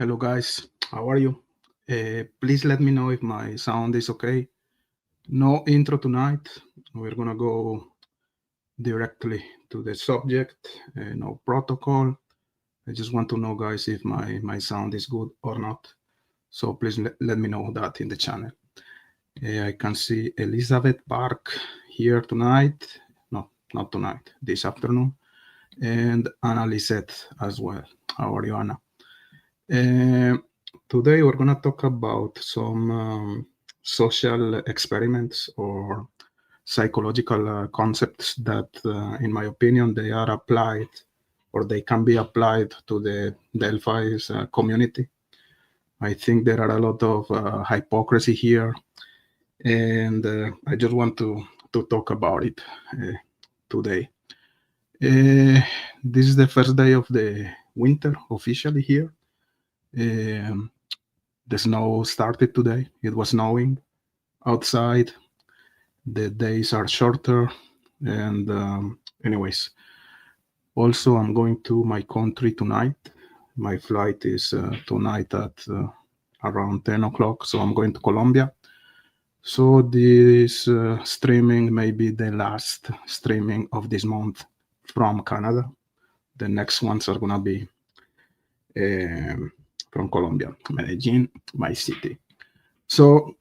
Hello guys, how are you? Please let me know if my sound is okay. No intro tonight. We're gonna go directly to the subject. No protocol. I just want to know, guys, if my sound is good or not. So please let me know that in the channel. I can see Elizabeth Park here tonight. No, not tonight. This afternoon, and Anna Lisette as well. How are you, Anna? Uh, Today we're going to talk about some social experiments or psychological concepts that, in my opinion, they are applied or they can be applied to the Delphi's community. I think there are a lot of hypocrisy here, and I just want to talk about it today. This is the first day of the winter officially here. Um, The snow started today. It was snowing outside. The days are shorter. And, anyways, also, I'm going to my country tonight. My flight is tonight at around 10 o'clock. So I'm going to Colombia. So this streaming may be the last streaming of this month from Canada. The next ones are going to be from Colombia, Medellin, my city. So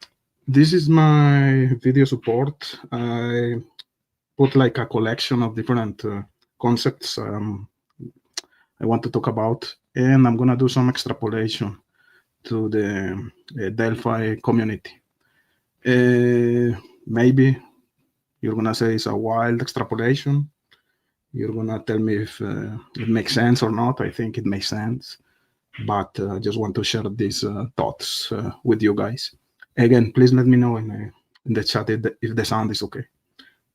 this is my video support. I put like a collection of different concepts I want to talk about, and I'm gonna do some extrapolation to the Delphi community. Maybe you're gonna say it's a wild extrapolation. You're gonna tell me if it makes sense or not. I think it makes sense, but I just want to share these thoughts with you guys. Again, please let me know in the chat if the sound is okay.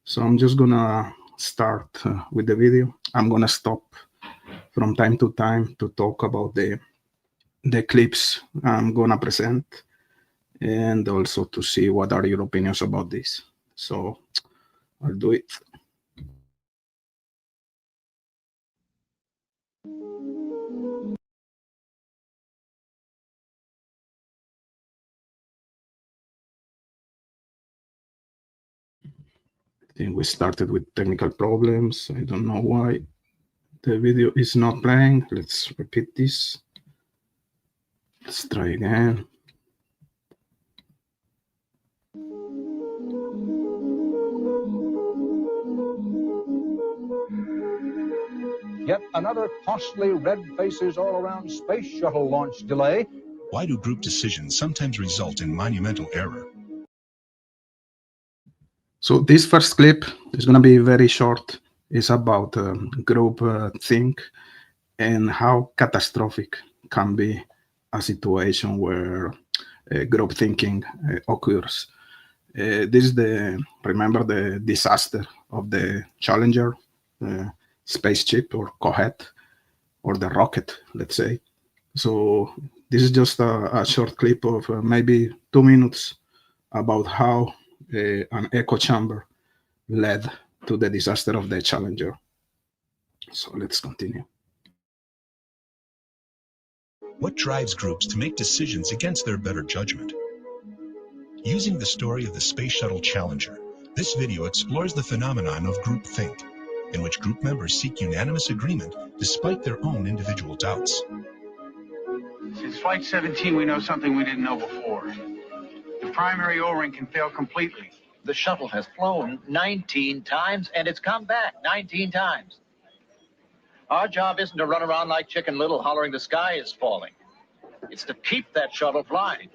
So I'm just gonna start with the video. I'm gonna stop from time to time to talk about the clips I'm gonna present, and also to see what are your opinions about this. So I'll do it. I think we started with technical problems. I don't know why the video is not playing. Let's repeat this. Let's try again. Yet another costly red faces all around space shuttle launch delay. Why do group decisions sometimes result in monumental error? So this first clip is going to be very short. It's about group think and how catastrophic can be a situation where group thinking occurs. This is remember the disaster of the Challenger spaceship or Cohet or the rocket, let's say. So this is just a short clip of maybe 2 minutes about how an echo chamber led to the disaster of the Challenger. So let's continue. What drives groups to make decisions against their better judgment? Using the story of the Space Shuttle Challenger, this video explores the phenomenon of groupthink, in which group members seek unanimous agreement despite their own individual doubts. Since Flight 17, we know something we didn't know before. The primary O-ring can fail completely. The shuttle has flown 19 times, and it's come back 19 times. Our job isn't to run around like Chicken Little hollering the sky is falling. It's to keep that shuttle flying.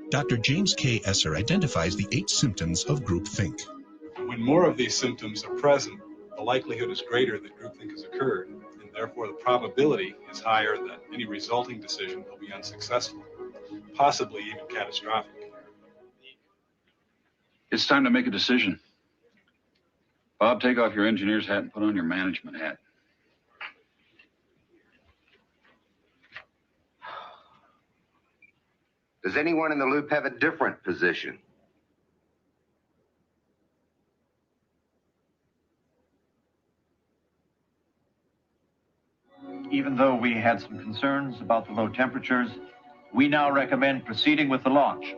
Dr. James K. Esser identifies the 8 symptoms of groupthink. When more of these symptoms are present, the likelihood is greater that groupthink has occurred, and therefore the probability is higher that any resulting decision will be unsuccessful, possibly even catastrophic. It's time to make a decision. Bob, take off your engineer's hat and put on your management hat. Does anyone in the loop have a different position? Even though we had some concerns about the low temperatures, we now recommend proceeding with the launch.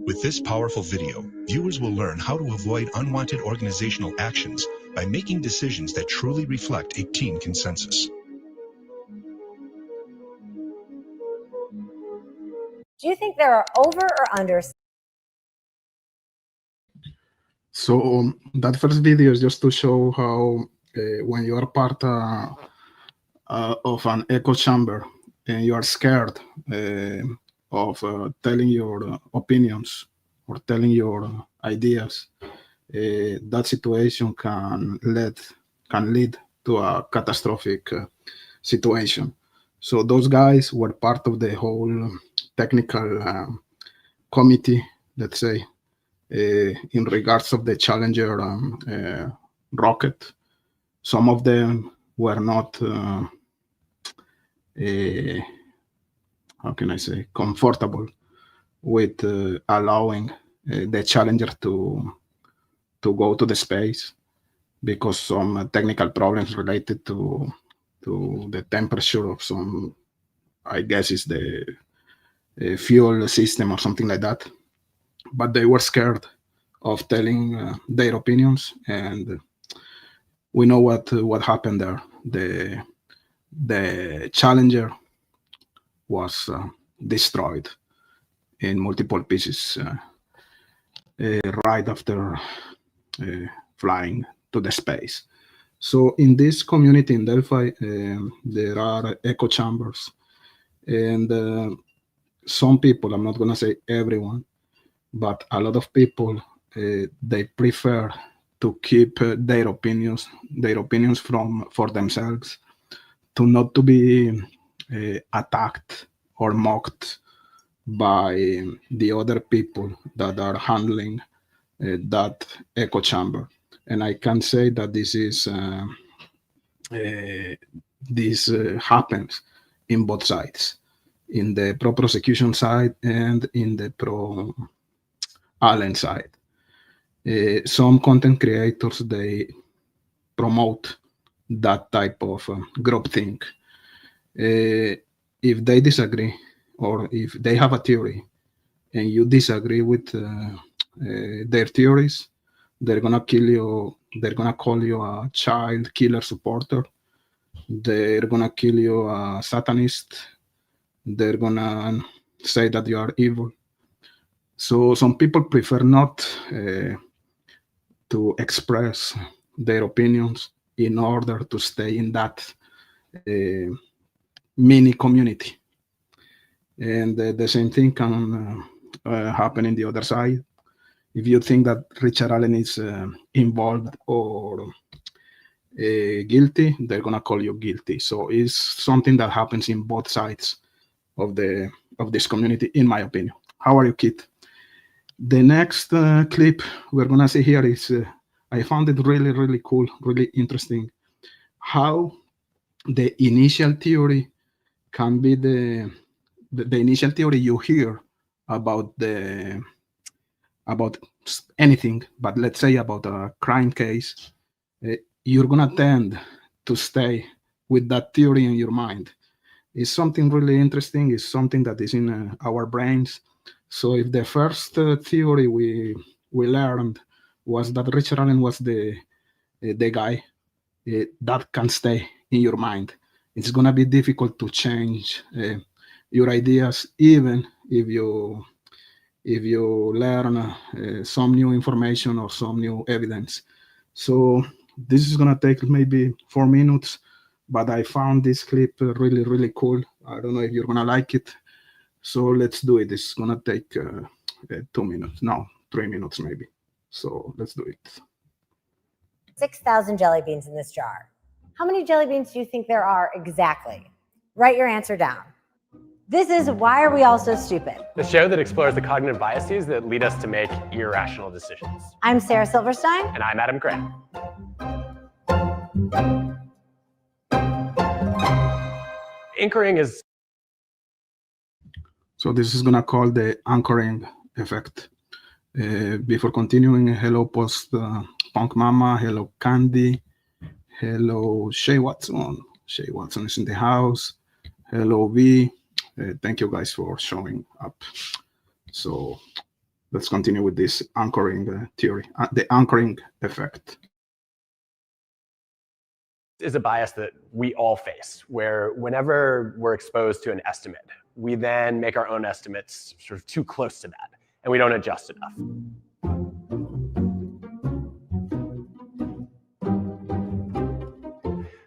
With this powerful video, viewers will learn how to avoid unwanted organizational actions by making decisions that truly reflect a team consensus. Do you think there are over or under? So that first video is just to show how when you are part of an echo chamber and you are scared of telling your opinions or telling your ideas, that situation can lead to a catastrophic situation. So those guys were part of the whole technical committee, let's say, in regards of the Challenger rocket. Some of them were not, how can I say, comfortable with allowing the Challenger to go to the space because some technical problems related to the temperature of some, I guess is the fuel system or something like that. But they were scared of telling their opinions, and we know what happened there. The Challenger was destroyed in multiple pieces right after flying to the space. So in this community in Delphi, there are echo chambers, and some people, I'm not going to say everyone, but a lot of people, they prefer to keep their opinions for themselves, to not to be attacked or mocked by the other people that are handling that echo chamber. And I can say that this happens in both sides, in the pro-prosecution side and in the pro-Allen side. Some content creators, they promote that type of groupthink. If they disagree, or if they have a theory and you disagree with their theories, they're gonna kill you. They're gonna call you a child killer supporter. They're gonna kill you a Satanist. They're gonna say that you are evil. So some people prefer not to express their opinions in order to stay in that mini community. And the same thing can happen in the other side. If you think that Richard Allen is involved or guilty, they're gonna call you guilty. So it's something that happens in both sides of this community, in my opinion. How are you, Kit? The next clip we're gonna see here is I found it really, really cool, really interesting, how the initial theory can be the initial theory you hear about anything, but let's say about a crime case, you're gonna tend to stay with that theory in your mind. It's something really interesting. It's something that is in our brains. So if the first theory we learned was that Richard Allen was the guy, that can stay in your mind. It's gonna be difficult to change your ideas, even if you learn some new information or some new evidence. So this is gonna take maybe 4 minutes, but I found this clip really, really cool. I don't know if you're gonna like it. So let's do it. It's gonna take 2 minutes, no, 3 minutes maybe. So let's do it. 6,000 jelly beans in this jar. How many jelly beans do you think there are exactly? Write your answer down. This is Why Are We All So Stupid? The show that explores the cognitive biases that lead us to make irrational decisions. I'm Sarah Silverstein. And I'm Adam Grant. Anchoring is... So this is gonna call the anchoring effect. Before continuing, hello post Spunk Mama. Hello, Candy. Hello, Shay Watson. Shay Watson is in the house. Hello, V. Thank you guys for showing up. So let's continue with this anchoring theory, the anchoring effect. Is a bias that we all face, where whenever we're exposed to an estimate, we then make our own estimates sort of too close to that, and we don't adjust enough.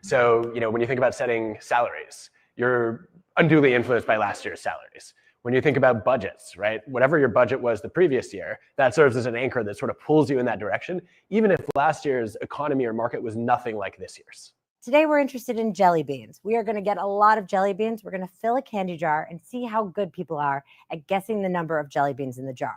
So, when you think about setting salaries, you're unduly influenced by last year's salaries. When you think about budgets, right? Whatever your budget was the previous year, that serves as an anchor that sort of pulls you in that direction, even if last year's economy or market was nothing like this year's. Today, we're interested in jelly beans. We are going to get a lot of jelly beans. We're going to fill a candy jar and see how good people are at guessing the number of jelly beans in the jar.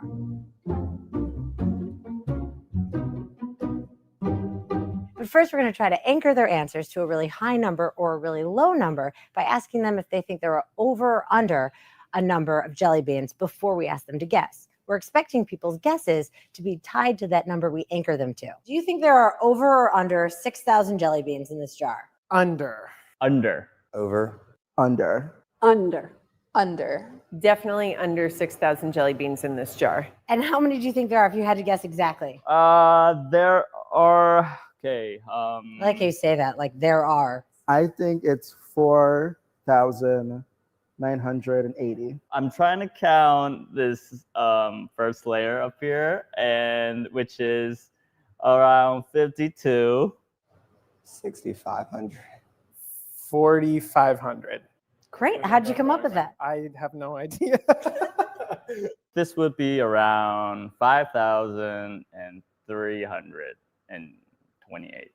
But first, we're going to try to anchor their answers to a really high number or a really low number by asking them if they think they're over or under a number of jelly beans before we ask them to guess. We're expecting people's guesses to be tied to that number we anchor them to. Do you think there are over or under 6,000 jelly beans in this jar? Under. Under. Over. Under. Under. Under. Definitely under 6,000 jelly beans in this jar. And how many do you think there are if you had to guess exactly? There are, okay. I like how you say that, like there are. I think it's 4,980. I'm trying to count this first layer up here, and which is around 52. 6,500. 4,500. Great. How'd you come up with that? I have no idea. This would be around 5,328.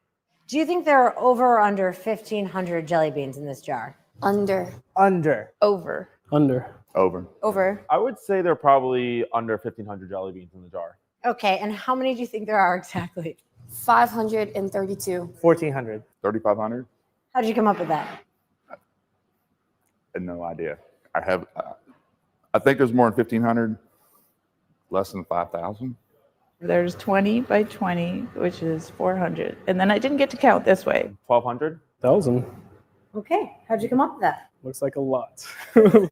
Do you think there are over or under 1,500 jelly beans in this jar? Under. Under. Over. Under. Over. Over. I would say they're probably under 1,500 jelly beans in the jar. Okay, and how many do you think there are exactly? 532. 1,400. 3,500? How did you come up with that? I have no idea. I think there's more than 1,500, less than 5,000. There's 20 by 20, which is 400. And then I didn't get to count this way. 1,200? 1,000. Okay, how'd you come up with that? Looks like a lot. The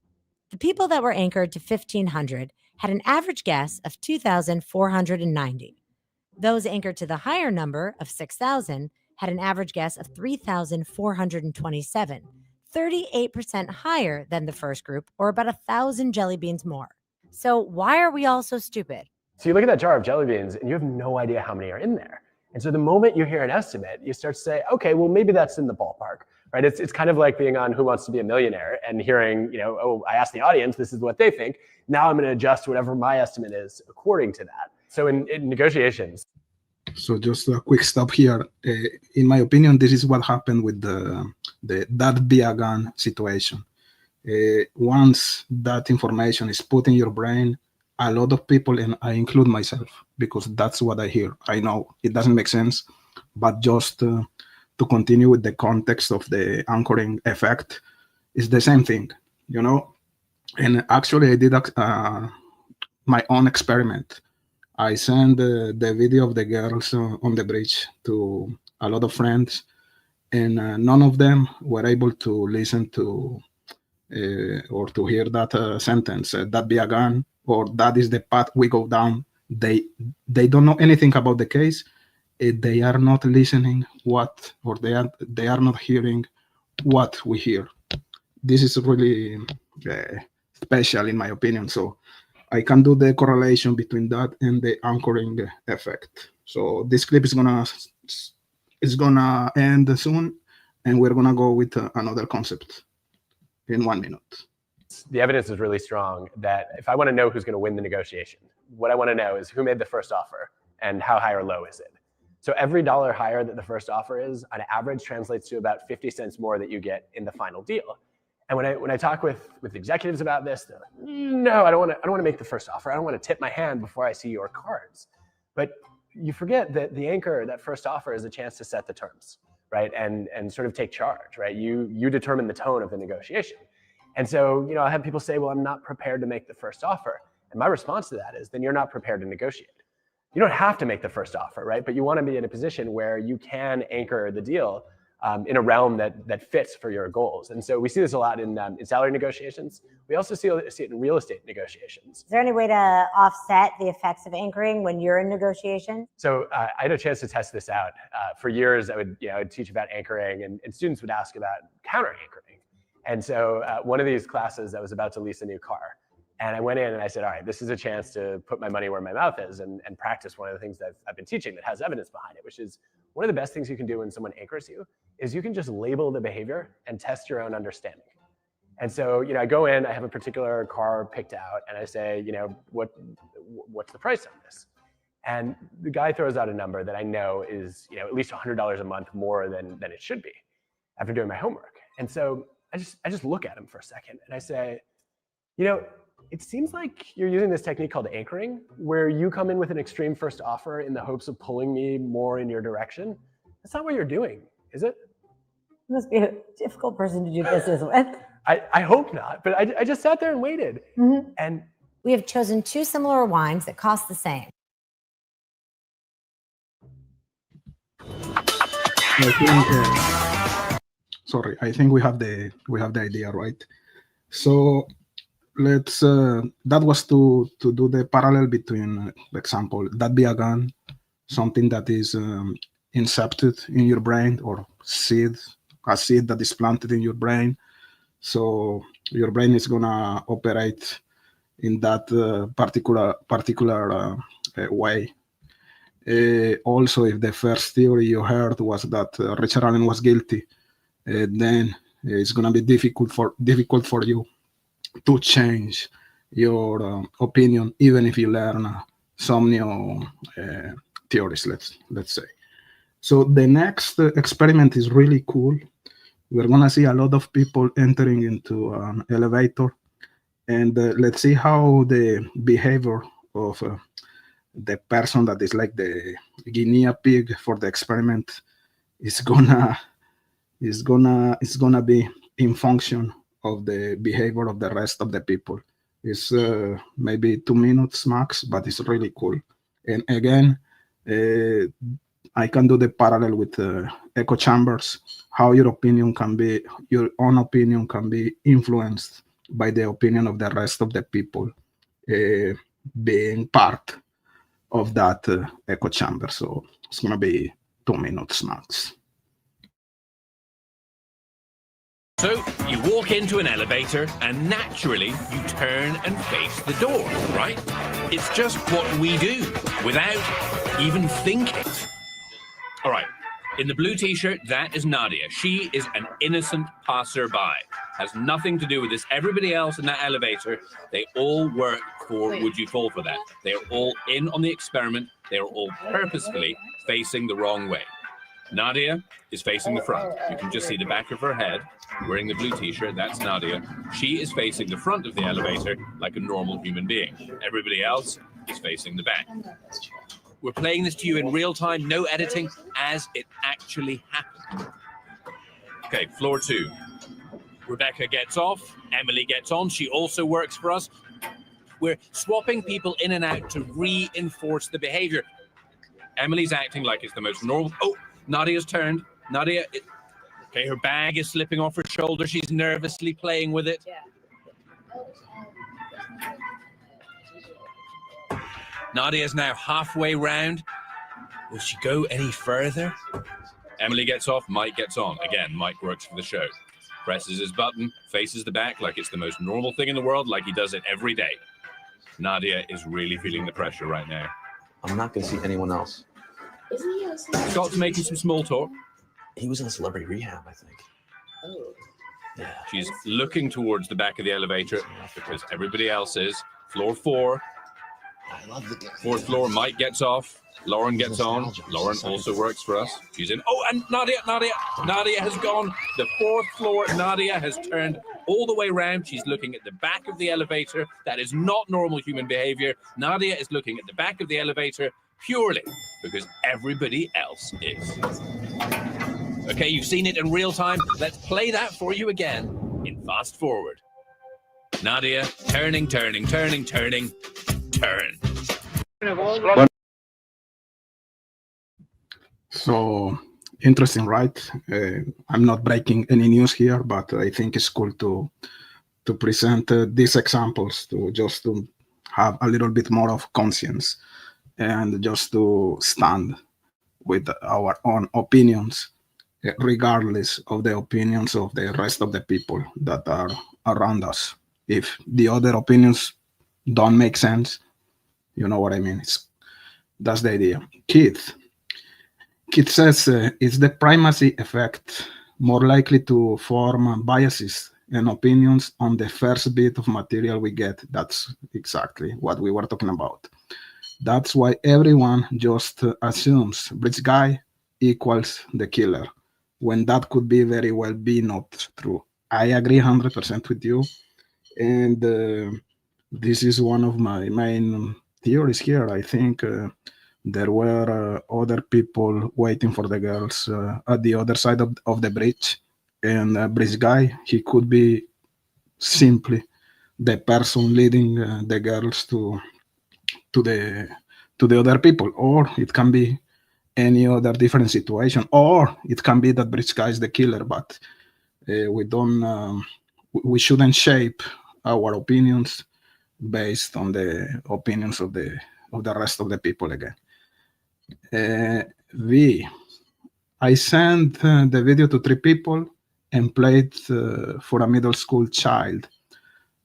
people that were anchored to 1,500 had an average guess of 2,490. Those anchored to the higher number of 6,000 had an average guess of 3,427, 38% higher than the first group, or about 1,000 jelly beans more. So why are we all so stupid? So you look at that jar of jelly beans and you have no idea how many are in there. And so the moment you hear an estimate, you start to say, okay, well, maybe that's in the ballpark, right? It's kind of like being on Who Wants to Be a Millionaire and hearing, oh, I asked the audience, this is what they think. Now I'm going to adjust whatever my estimate is according to that. So in negotiations. So just a quick stop here. In my opinion, this is what happened with the that be a gun situation. Once that information is put in your brain, a lot of people, and I include myself, because that's what I hear. I know it doesn't make sense, but just to continue with the context of the anchoring effect, is the same thing, And actually, I did my own experiment. I sent the video of the girls on the bridge to a lot of friends, and none of them were able to listen to or to hear that sentence, that be a gun, or that is the path we go down. They don't know anything about the case. They are not listening they are not hearing what we hear. This is really special in my opinion. So I can do the correlation between that and the anchoring effect. So this clip is gonna end soon, and we're gonna go with another concept in 1 minute. The evidence is really strong that if I want to know who's going to win the negotiation, what I want to know is who made the first offer and how high or low is it. So every dollar higher that the first offer is, on average, translates to about 50 cents more that you get in the final deal. And when I talk with executives about this, they're like, no, I don't want to make the first offer. I don't want to tip my hand before I see your cards. But you forget that the anchor, that first offer, is a chance to set the terms, right? And sort of take charge, right? You determine the tone of the negotiation. And so, I have people say, well, I'm not prepared to make the first offer. And my response to that is, then you're not prepared to negotiate. You don't have to make the first offer, right? But you want to be in a position where you can anchor the deal in a realm that fits for your goals. And so we see this a lot in salary negotiations. We also see it in real estate negotiations. Is there any way to offset the effects of anchoring when you're in negotiation? So I had a chance to test this out. For years, I would teach about anchoring, and students would ask about counter anchoring. And so one of these classes, I was about to lease a new car. And I went in and I said, all right, this is a chance to put my money where my mouth is and practice one of the things that I've been teaching that has evidence behind it, which is one of the best things you can do when someone anchors you is you can just label the behavior and test your own understanding. And so, I go in, I have a particular car picked out, and I say, what's the price on this? And the guy throws out a number that I know is, at least $100 a month more than it should be after doing my homework. And so I just look at him for a second and I say, it seems like you're using this technique called anchoring, where you come in with an extreme first offer in the hopes of pulling me more in your direction. That's not what you're doing, is it? You must be a difficult person to do business with. I hope not, but I just sat there and waited. Mm-hmm. And we have chosen two similar wines that cost the same. I think we have the idea, right? So let's that was to do the parallel between, for example, that be a gun, something that is incepted in your brain, or a seed that is planted in your brain. So your brain is gonna operate in that particular way. Also, if the first theory you heard was that Richard Allen was guilty, then it's gonna be difficult for you to change your opinion, even if you learn some new theories, let's say. So the next experiment is really cool. We're gonna see a lot of people entering into an elevator, and let's see how the behavior of the person that is like the guinea pig for the experiment is gonna be in function of the behavior of the rest of the people. It's maybe 2 minutes max, but it's really cool. And again, I can do the parallel with echo chambers, how your own opinion can be influenced by the opinion of the rest of the people being part of that echo chamber. So it's gonna be 2 minutes max. So you walk into an elevator and naturally you turn and face the door, right? It's just what we do without even thinking. All right, in the blue t-shirt, that is Nadia. She is an innocent passerby. Has nothing to do with this. Everybody else in that elevator, they all work for Would You Fall For That. They are all in on the experiment. They are all purposefully facing the wrong way. Nadia is facing the front. You can just see the back of her head, wearing the blue t-shirt. That's Nadia. She is facing the front of the elevator like a normal human being. Everybody else is facing the back. We're playing this to you in real time, no editing, as it actually happened. Okay, floor 2. Rebecca gets off. Emily gets on. She also works for us. We're swapping people in and out to reinforce the behavior. Emily's acting like it's the most normal. Oh, Nadia's turned. Nadia, okay, her bag is slipping off her shoulder. She's nervously playing with it. Nadia is now halfway round. Will she go any further? Emily gets off. Mike gets on. Again, Mike works for the show. Presses his button, faces the back like it's the most normal thing in the world, like he does it every day. Nadia is really feeling the pressure right now. I'm not going to see anyone else. Scott's making some small talk. He was in celebrity rehab, I think. Yeah. She's looking towards the back of the elevator because everybody else is. Floor 4. I love the 4th floor. Mike gets off. Lauren gets on. Lauren also works for us. She's in. Oh, and Nadia has gone. The 4th floor. Nadia has turned all the way around. She's looking at the back of the elevator. That is not normal human behavior. Nadia is looking at the back of the elevator purely because everybody else is. Okay, you've seen it in real time. Let's play that for you again in fast forward. Nadia, turning, turn. So interesting, right? I'm not breaking any news here, but I think it's cool to present these examples to just to have a little bit more of conscience and just to stand with our own opinions, regardless of the opinions of the rest of the people that are around us. If the other opinions don't make sense, you know what I mean? That's the idea. Keith says, is the primacy effect more likely to form biases and opinions on the first bit of material we get? That's exactly what we were talking about. That's why everyone just assumes Bridge Guy equals the killer, when that could be very well be not true. I agree 100% with you. And this is one of my main theories here. I think there were other people waiting for the girls at the other side of the bridge. And Bridge Guy, he could be simply the person leading the girls to the other people, or it can be any other different situation, or it can be that Bridge Guy is the killer. But we shouldn't shape our opinions based on the opinions of the rest of the people again. I sent the video to 3 people and played for a middle school child.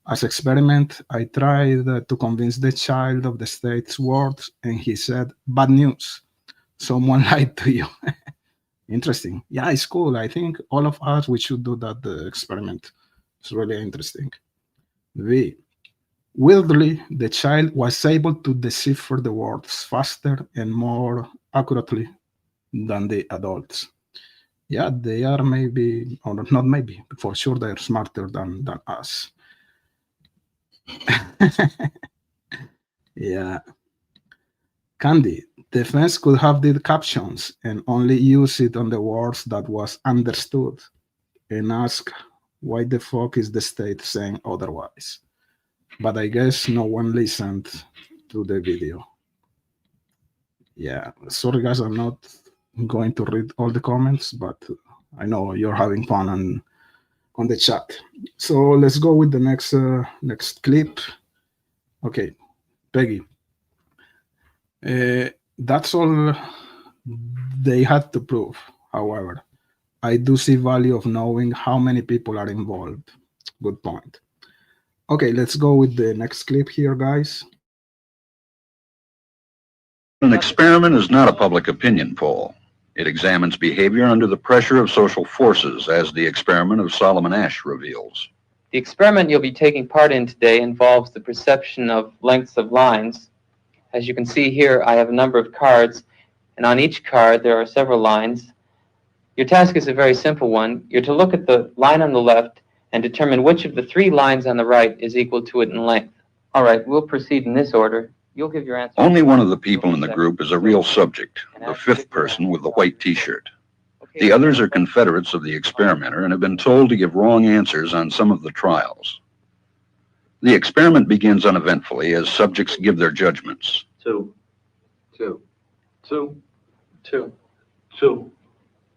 As experiment, I tried to convince the child of the state's words, and he said, "Bad news. Someone lied to you." Interesting. Yeah, it's cool. I think all of us, we should do that experiment. It's really interesting. Weirdly, the child was able to decipher the words faster and more accurately than the adults. Yeah, they are maybe, or not maybe, for sure they're smarter than us. Yeah. Candy, the fence could have the captions and only use it on the words that was understood and ask, why the fuck is the state saying otherwise? But I guess no one listened to the video. Yeah, sorry guys, I'm not going to read all the comments, but I know you're having fun on the chat. So let's go with the next clip. Okay, Peggy. That's all they had to prove. However, I do see value of knowing how many people are involved. Good point. Okay, let's go with the next clip here, guys. An experiment is not a public opinion poll. It examines behavior under the pressure of social forces, as the experiment of Solomon Asch reveals. The experiment you'll be taking part in today involves the perception of lengths of lines. As you can see here, I have a number of cards, and on each card there are several lines. Your task is a very simple one. You're to look at the line on the left and determine which of the 3 lines on the right is equal to it in length. All right, we'll proceed in this order. You'll give your answer. Only one of the people in the group is a real subject, the 5th person with the white t-shirt. The others are confederates of the experimenter and have been told to give wrong answers on some of the trials. The experiment begins uneventfully as subjects give their judgments. 2.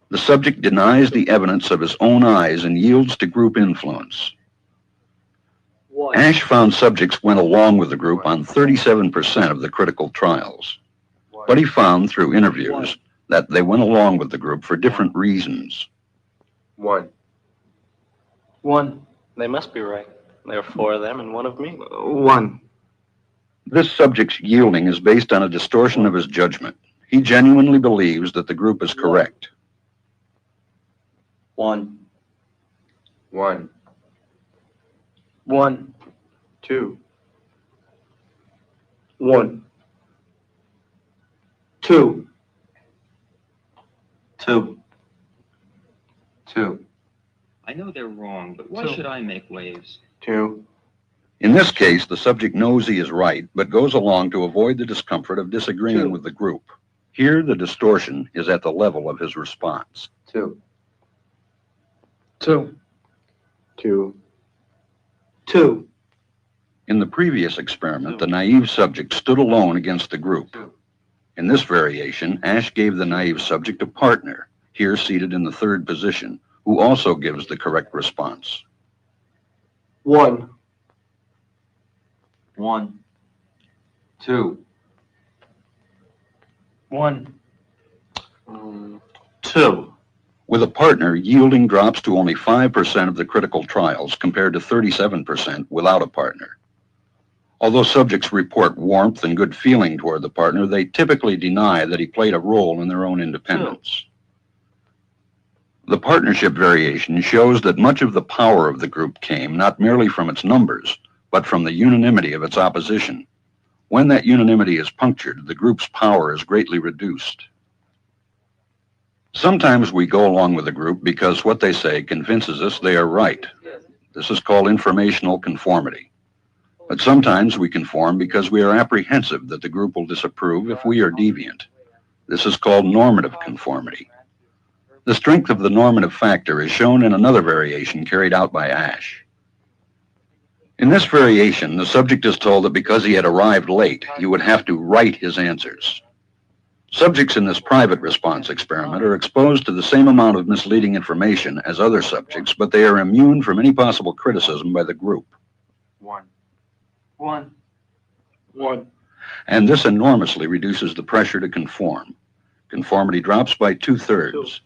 The subject denies the evidence of his own eyes and yields to group influence. Asch found subjects went along with the group on 37% of the critical trials. But he found through interviews that they went along with the group for different reasons. 1. They must be right. There are 4 of them and 1 of me. 1. This subject's yielding is based on a distortion of his judgment. He genuinely believes that the group is correct. 1. 2. 1. 2. 2. I know they're wrong, but why should I make waves? 2. In this case, the subject knows he is right, but goes along to avoid the discomfort of disagreeing with the group. Here, the distortion is at the level of his response. 2. 2. In the previous experiment, the naive subject stood alone against the group. In this variation, Ash gave the naive subject a partner, here seated in the third position, who also gives the correct response. 1. 1. 2. 1. 2. With a partner, yielding drops to only 5% of the critical trials compared to 37% without a partner. Although subjects report warmth and good feeling toward the partner, they typically deny that he played a role in their own independence. The partnership variation shows that much of the power of the group came not merely from its numbers, but from the unanimity of its opposition. When that unanimity is punctured, the group's power is greatly reduced. Sometimes we go along with a group because what they say convinces us they are right. This is called informational conformity. But sometimes we conform because we are apprehensive that the group will disapprove if we are deviant. This is called normative conformity. The strength of the normative factor is shown in another variation carried out by Ash. In this variation, the subject is told that because he had arrived late, he would have to write his answers. Subjects in this private response experiment are exposed to the same amount of misleading information as other subjects, but they are immune from any possible criticism by the group. 1. 1. 1. And this enormously reduces the pressure to conform. Conformity drops by 2/3.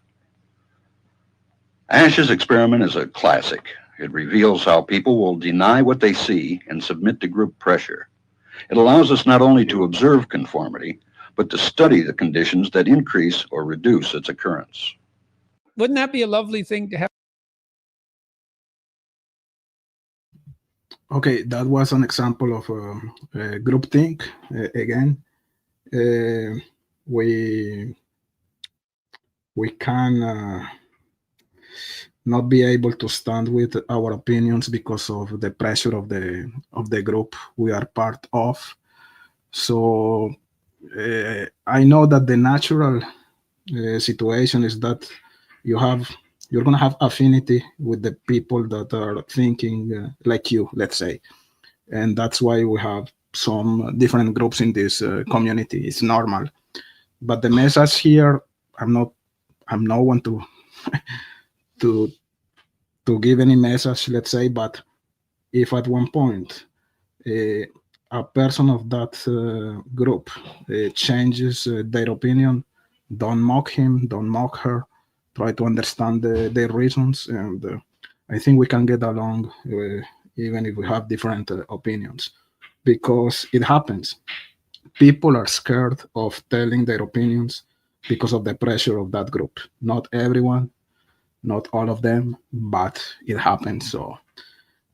Ash's experiment is a classic. It reveals how people will deny what they see and submit to group pressure. It allows us not only to observe conformity, but to study the conditions that increase or reduce its occurrence. Wouldn't that be a lovely thing to have? Okay, that was an example of groupthink. Again, we can not be able to stand with our opinions because of the pressure of the group we are part of. So I know that the natural situation is that you're going to have affinity with the people that are thinking like you, let's say. And that's why we have some different groups in this community. It's normal. But the message here, I'm no one to to give any message, let's say, but if at one point a person of that group changes their opinion, don't mock him, don't mock her, try to understand their reasons, and I think we can get along even if we have different opinions, because it happens. People are scared of telling their opinions because of the pressure of that group. Not everyone, not all of them, but it happens. So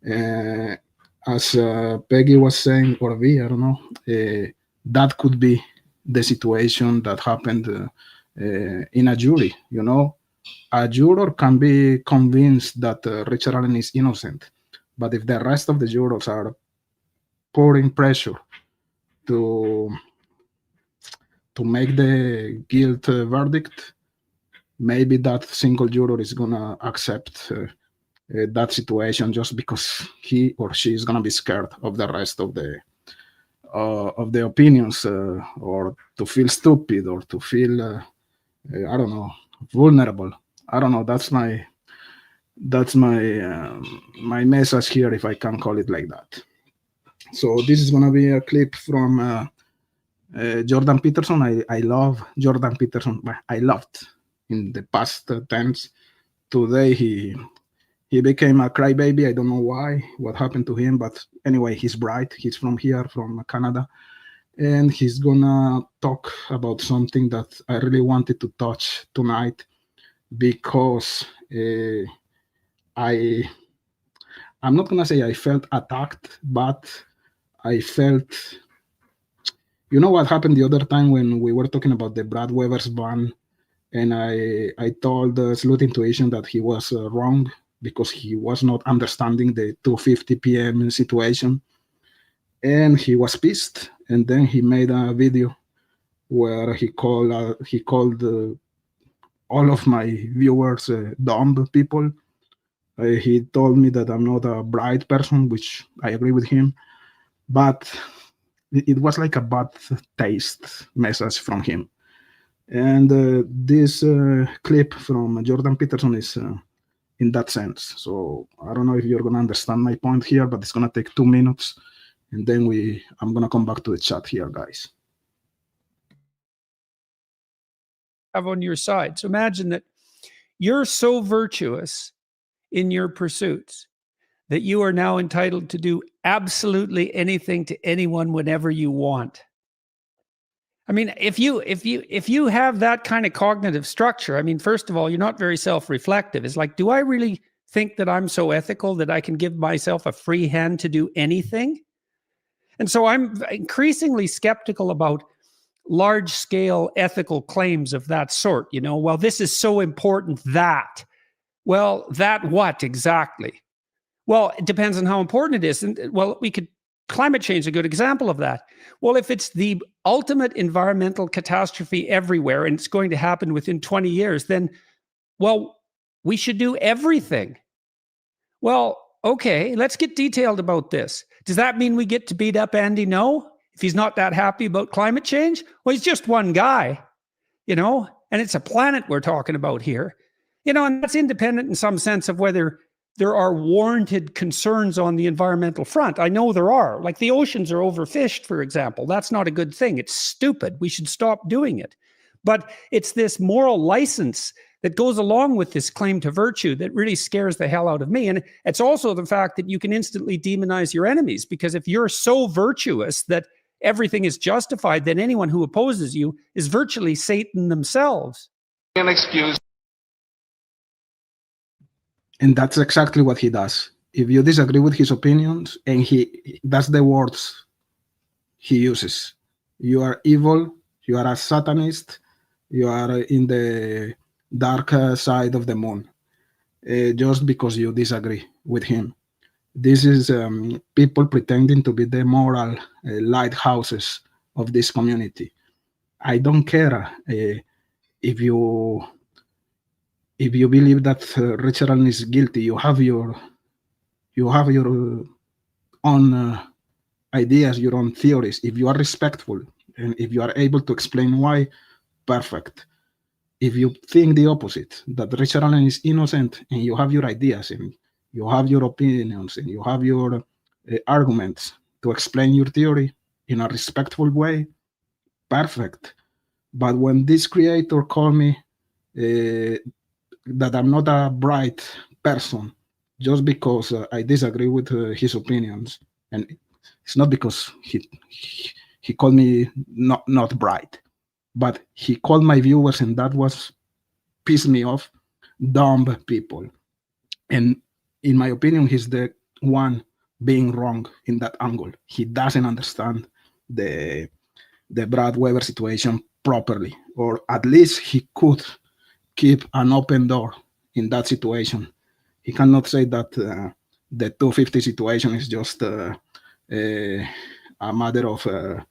as Peggy was saying, or V, I don't know, that could be the situation that happened in a jury. You know, a juror can be convinced that Richard Allen is innocent, but if the rest of the jurors are pouring pressure to make the guilt verdict, maybe that single juror is gonna accept that situation just because he or she is gonna be scared of the rest of the opinions, or to feel stupid, or to feel I don't know, vulnerable. I don't know. That's my my message here, if I can call it like that. So this is gonna be a clip from Jordan Peterson. I love Jordan Peterson. I loved in the past tense. Today he became a crybaby. I don't know why, what happened to him, but anyway, he's bright. He's from here, from Canada, and he's gonna talk about something that I really wanted to touch tonight, because I'm not gonna say I felt attacked, but I felt, you know what happened the other time when we were talking about the Brad Weber's ban, and I told Sleuth Intuition that he was wrong because he was not understanding the 2:50 p.m. situation, and he was pissed. And then he made a video where he called all of my viewers dumb people. He told me that I'm not a bright person, which I agree with him. But it was like a bad taste message from him. And this clip from Jordan Peterson is in that sense. So I don't know if you're going to understand my point here, but it's going to take 2 minutes. And then I'm going to come back to the chat here, guys. Have on your side. So imagine that you're so virtuous in your pursuits that you are now entitled to do absolutely anything to anyone whenever you want. I mean, if you have that kind of cognitive structure, I mean, first of all, you're not very self-reflective. It's like, do I really think that I'm so ethical that I can give myself a free hand to do anything? And so I'm increasingly skeptical about large-scale ethical claims of that sort. You know, well, this is so important that. Well, that what exactly? Well, it depends on how important it is. And well, climate change is a good example of that. Well, if it's the ultimate environmental catastrophe everywhere and it's going to happen within 20 years, then, well, we should do everything. Well, okay, let's get detailed about this. Does that mean we get to beat up Andy Ngo if he's not that happy about climate change? Well, he's just one guy, you know, and it's a planet we're talking about here. You know, and that's independent in some sense of whether there are warranted concerns on the environmental front. I know there are. Like the oceans are overfished, for example. That's not a good thing. It's stupid. We should stop doing it. But it's this moral license that goes along with this claim to virtue that really scares the hell out of me. And it's also the fact that you can instantly demonize your enemies, because if you're so virtuous that everything is justified, then anyone who opposes you is virtually Satan themselves. An excuse. And that's exactly what he does. If you disagree with his opinions, and that's the words he uses. You are evil, you are a Satanist, you are in the dark side of the moon, just because you disagree with him. This is people pretending to be the moral lighthouses of this community. I don't care if you believe that Richard Allen is guilty. You have your own ideas, your own theories. If you are respectful and if you are able to explain why, perfect. If you think the opposite, that Richard Allen is innocent, and you have your ideas and you have your opinions and you have your arguments to explain your theory in a respectful way, perfect. But when this creator called me that I'm not a bright person just because I disagree with his opinions, and it's not because he called me not bright, but he called my viewers, and that was pissed me off, dumb people. And in my opinion, he's the one being wrong in that angle. He doesn't understand the Brad Weber situation properly, or at least he could keep an open door in that situation. He cannot say that the 250 situation is just a matter of a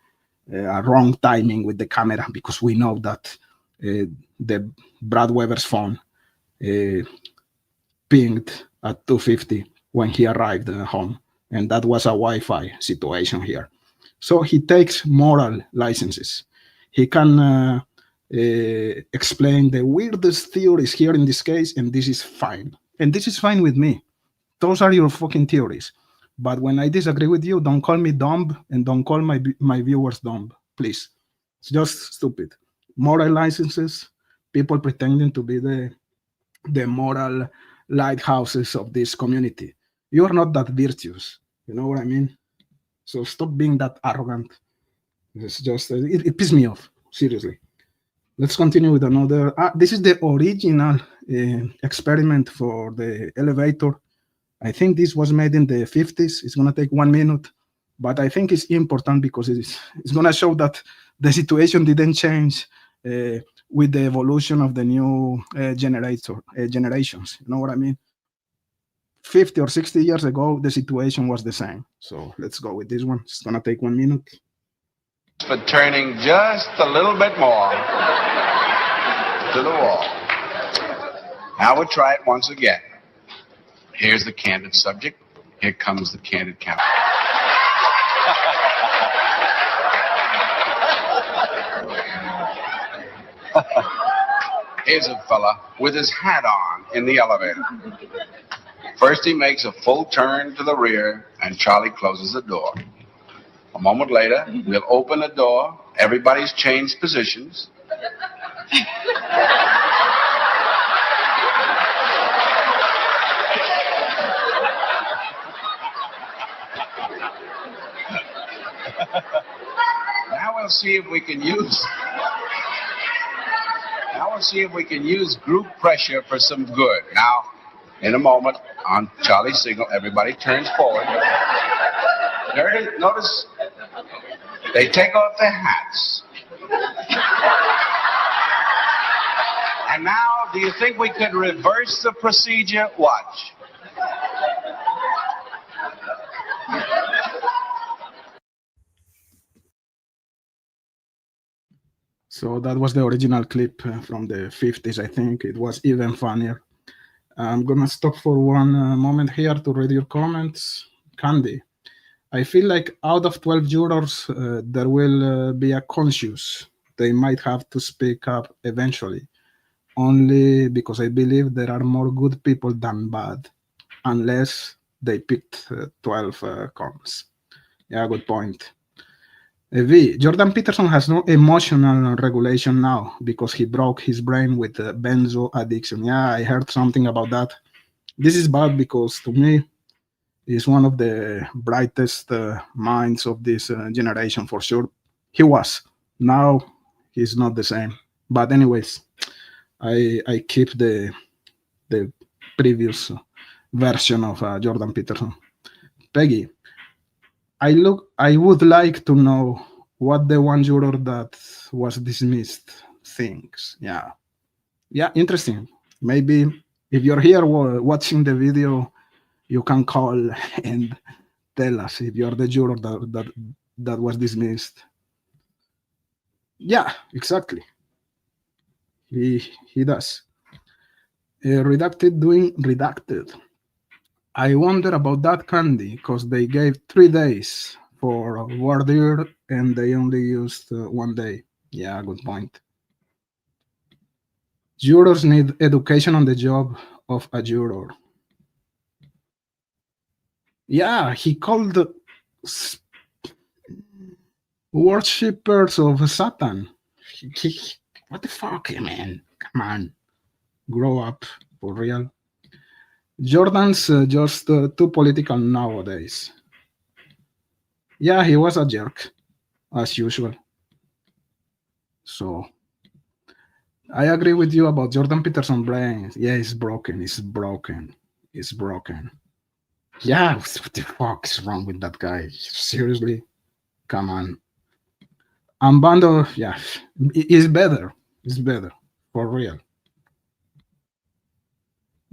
wrong timing with the camera, because we know that the Brad Weber's phone pinged at 250 when he arrived home, and that was a Wi-Fi situation here. So he takes moral licenses. He can explain the weirdest theories here in this case, and this is fine. And this is fine with me. Those are your fucking theories. But when I disagree with you, don't call me dumb, and don't call my viewers dumb, please. It's just stupid. Moral licenses, people pretending to be the moral lighthouses of this community. You are not that virtuous. You know what I mean? So stop being that arrogant. It's just, it pissed me off, seriously. Let's continue with another. This is the original experiment for the elevator. I think this was made in the 50s. It's going to take 1 minute, but I think it's important because it's going to show that the situation didn't change with the evolution of the new generations. You know what I mean? 50 or 60 years ago, the situation was the same. So let's go with this one. It's going to take 1 minute. But turning just a little bit more to the wall. Now we'll try it once again. Here's the candid subject. Here comes the candid counter. Here's a fella with his hat on in the elevator. First, he makes a full turn to the rear, and Charlie closes the door. A moment later, we'll open the door. Everybody's changed positions. Now we'll see if we can use group pressure for some good. Now, in a moment, on Charlie's signal, everybody turns forward. Notice they take off their hats. And now, do you think we could reverse the procedure? Watch. So that was the original clip from the 50s, I think. It was even funnier. I'm gonna stop for one moment here to read your comments. Candy, I feel like out of 12 jurors, there will be a conscious. They might have to speak up eventually, only because I believe there are more good people than bad, unless they picked 12 cons. Yeah, good point. V, Jordan Peterson has no emotional regulation now because he broke his brain with benzo addiction. Yeah, I heard something about that. This is bad because to me, he's one of the brightest minds of this generation for sure. He was. Now he's not the same. But anyways, I keep the previous version of Jordan Peterson. Peggy, I would like to know what the one juror that was dismissed thinks. Yeah, interesting. Maybe if you're here watching the video, you can call and tell us if you're the juror that was dismissed. Yeah, exactly. He does. Redacted doing redacted. I wonder about that, Candy, because they gave 3 days for voir dire and they only used 1 day. Yeah, good point. Jurors need education on the job of a juror. Yeah, he called worshippers of Satan. What the fuck, man? Come on. Grow up, for real. Jordan's just too political nowadays. Yeah, he was a jerk, as usual. So, I agree with you about Jordan Peterson brain. Yeah, it's broken. Yeah, what the fuck is wrong with that guy? Seriously? Come on. Bando, yeah, is better. It's better, for real.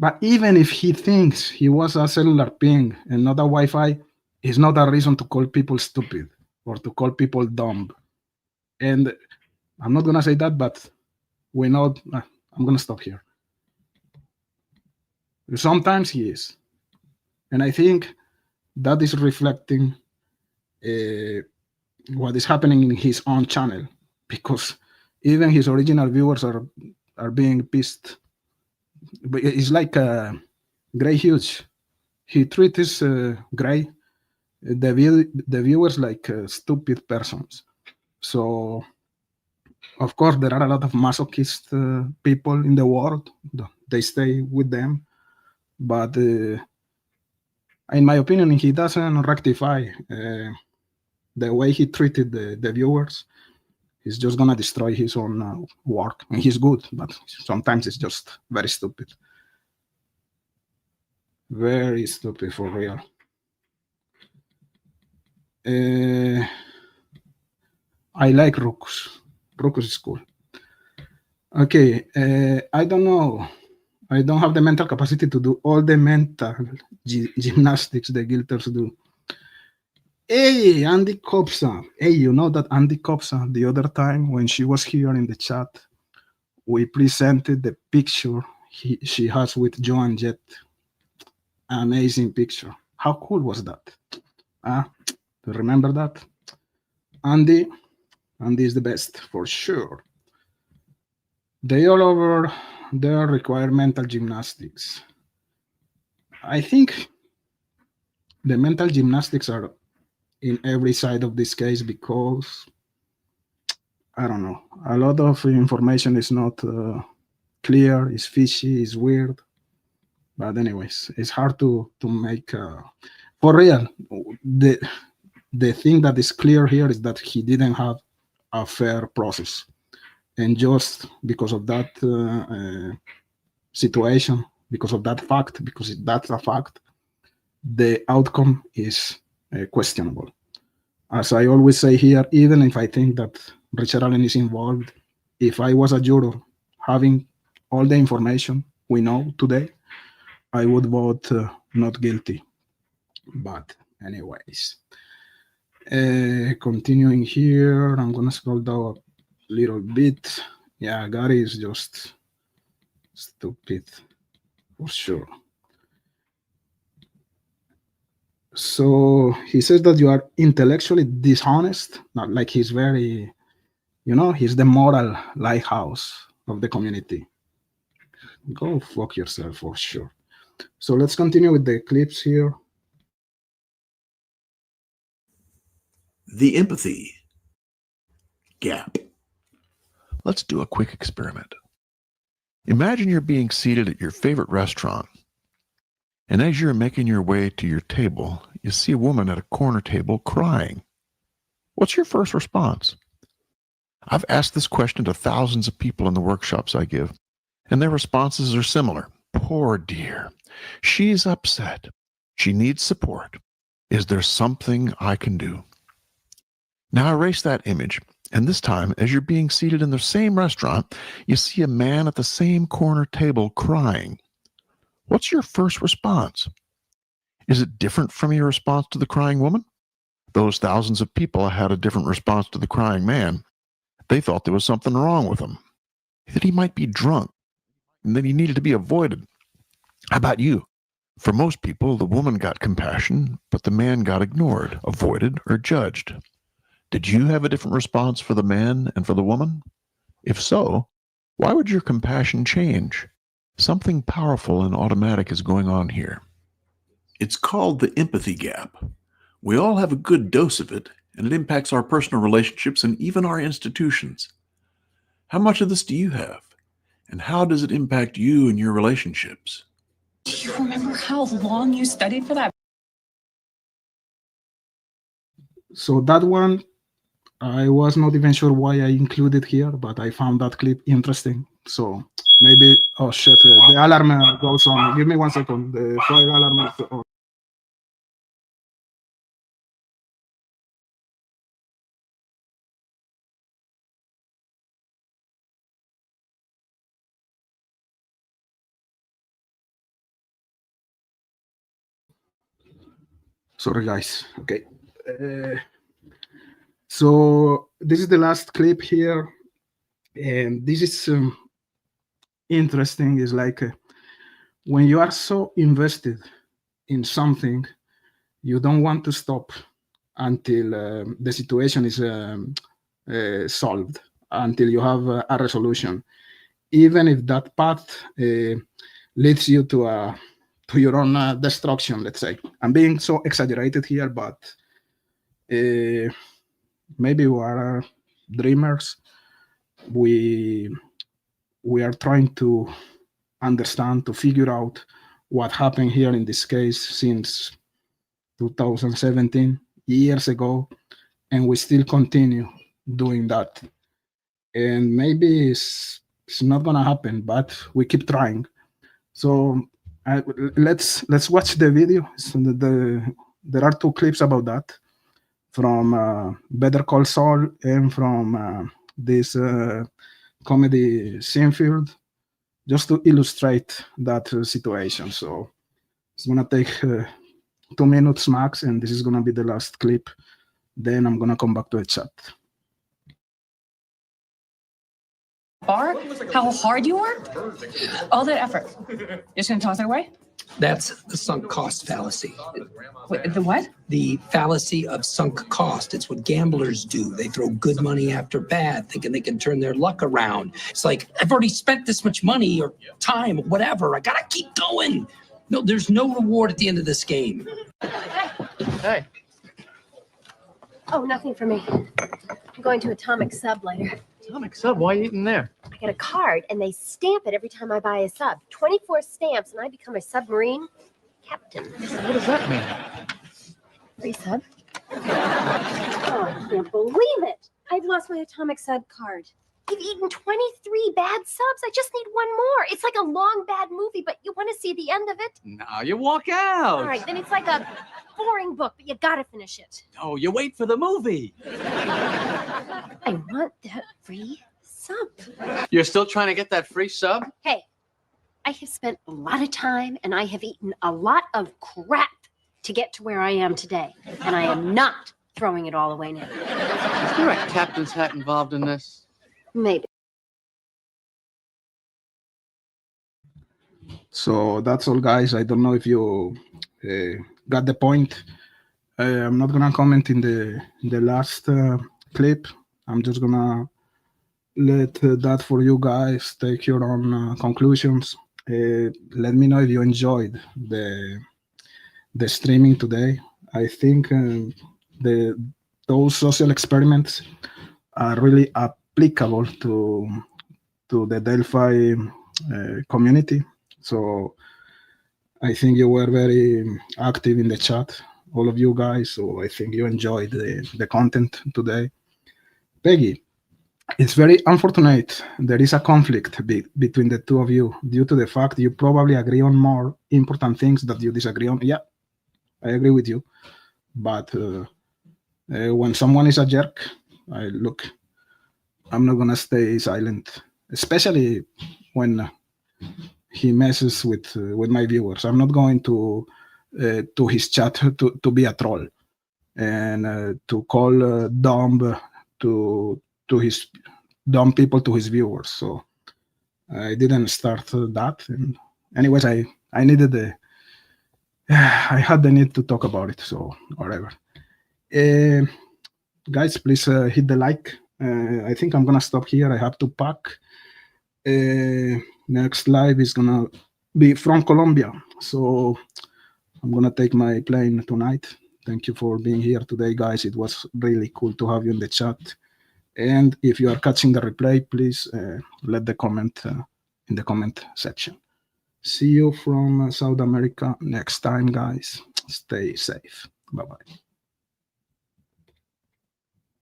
But even if he thinks he was a cellular ping and not a Wi-Fi, it's not a reason to call people stupid or to call people dumb. And I'm not going to say that, but we know, I'm going to stop here. Sometimes he is. And I think that is reflecting what is happening in his own channel, because even his original viewers are being pissed. But it's like Gray Hughes. He treats Gray, the viewers, like stupid persons. So, of course, there are a lot of masochist people in the world. They stay with them. But in my opinion, he doesn't rectify the way he treated the viewers. He's just going to destroy his own work. And he's good, but sometimes it's just very stupid. Very stupid, for real. I like Rukus. Rukus is cool. Okay, I don't know. I don't have the mental capacity to do all the mental gymnastics the guilters do. Hey, Andy Kopsa. Hey, you know that Andy Kopsa, the other time when she was here in the chat, we presented the picture she has with Joan Jett. Amazing picture. How cool was that? Remember that? Andy is the best, for sure. They all over there require mental gymnastics. I think the mental gymnastics are in every side of this case because, I don't know, a lot of information is not clear, is fishy, is weird. But anyways, it's hard to make, for real, the thing that is clear here is that he didn't have a fair process. And just because of that situation, because of that fact, because that's a fact, the outcome is questionable. As I always say here, even if I think that Richard Allen is involved, if I was a juror having all the information we know today, I would vote not guilty. But anyways, continuing here, I'm gonna scroll down a little bit. Yeah, Gary is just stupid for sure. So he says that you are intellectually dishonest, not like he's very, he's the moral lighthouse of the community. Go fuck yourself for sure. So let's continue with the clips here. The empathy gap. Let's do a quick experiment. Imagine you're being seated at your favorite restaurant, and as you're making your way to your table, you see a woman at a corner table crying. What's your first response? I've asked this question to thousands of people in the workshops I give, and their responses are similar. Poor dear. She's upset. She needs support. Is there something I can do? Now erase that image, and this time, as you're being seated in the same restaurant, you see a man at the same corner table crying. What's your first response? Is it different from your response to the crying woman? Those thousands of people had a different response to the crying man. They thought there was something wrong with him, that he might be drunk, and that he needed to be avoided. How about you? For most people, the woman got compassion, but the man got ignored, avoided, or judged. Did you have a different response for the man and for the woman? If so, why would your compassion change? Something powerful and automatic is going on here. It's called the empathy gap. We all have a good dose of it, and it impacts our personal relationships and even our institutions. How much of this do you have? And how does it impact you and your relationships? Do you remember how long you studied for that? So that one, I was not even sure why I included here, but I found that clip interesting. So maybe, oh shit, the alarm goes on. Give me 1 second. The fire alarm is on. Sorry, guys. Okay. So this is the last clip here, and this is interesting. Is like when you are so invested in something, you don't want to stop until the situation is solved, until you have a resolution, even if that path leads you to your own destruction. Let's say I'm being so exaggerated here, but maybe we are dreamers. We are trying to understand, to figure out what happened here in this case since 2017, years ago, and we still continue doing that. And maybe it's not gonna happen, but we keep trying. So let's watch the video. So there are 2 clips about that, from Better Call Saul and from this comedy Seinfeld, just to illustrate that situation. So it's gonna take 2 minutes max, and this is gonna be the last clip. Then I'm gonna come back to the chat. Bar, how hard you worked, all that effort. Just gonna toss it away? That's the sunk cost fallacy. Wait, the what? The fallacy of sunk cost. It's what gamblers do. They throw good money after bad, thinking they can turn their luck around. It's like, I've already spent this much money or time or whatever. I gotta keep going. No, there's no reward at the end of this game. Hey. Oh, nothing for me. I'm going to Atomic Sub later. Atomic Sub? Why are you eating there? I get a card and they stamp it every time I buy a sub. 24 stamps and I become a submarine captain. What does that mean? Free sub. Oh, I can't believe it. I've lost my Atomic Sub card. I've eaten 23 bad subs. I just need one more. It's like a long, bad movie, but you want to see the end of it? Now you walk out. All right, then it's like a boring book, but you gotta finish it. No, you wait for the movie. I want that free sub. You're still trying to get that free sub? Hey, I have spent a lot of time and I have eaten a lot of crap to get to where I am today. And I am not throwing it all away now. Is there a captain's hat involved in this? Maybe. So that's all, guys. I don't know if you got the point. I'm not gonna comment in the last clip. I'm just gonna let that for you guys take your own conclusions. Let me know if you enjoyed the streaming today. I think those social experiments are really applicable to the Delphi community. So I think you were very active in the chat, all of you guys. So I think you enjoyed the content today. Peggy, it's very unfortunate there is a conflict between the two of you due to the fact you probably agree on more important things that you disagree on. Yeah, I agree with you. But when someone is a jerk, I'm not gonna stay silent, especially when he messes with my viewers. I'm not going to his chat to be a troll and to call dumb to his dumb people to his viewers. So I didn't start that. And anyways, I needed I had the need to talk about it. So whatever. Guys, please hit the like. I think I'm gonna stop here. I have to pack. Next live is gonna be from Colombia, so I'm gonna take my plane tonight. Thank you for being here today, guys. It was really cool to have you in the chat. And if you are catching the replay, please let the comment in the comment section. See you from South America next time, guys. Stay safe. Bye-bye.